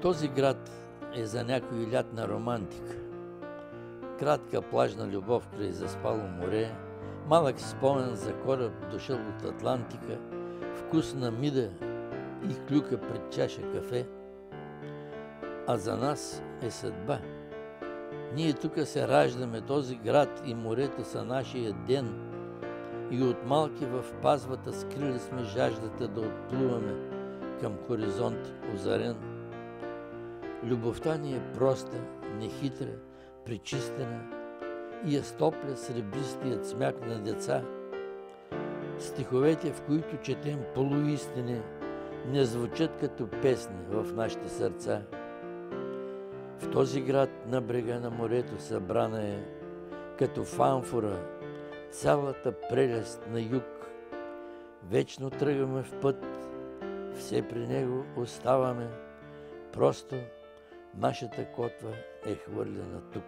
Този град е за някой лятна романтика. Кратка плажна любов край заспало море, малък спомен за кораб дошъл от Атлантика, вкус на мида и клюка пред чаша кафе. А за нас е съдба. Ние тука се раждаме, този град и морето са нашия ден. И от малки в пазвата скрили сме жаждата да отплуваме към хоризонт озарен. Любовта ни е проста, нехитра, пречистена и я стопля сребристият смях на деца. Стиховете, в които четем полуистини, не звучат като песни в нашите сърца. В този град на брега на морето събрана е, като фамфора, цялата прелест на юг. Вечно тръгваме в път, все при него оставаме, просто нашата котва е хвърлена тук.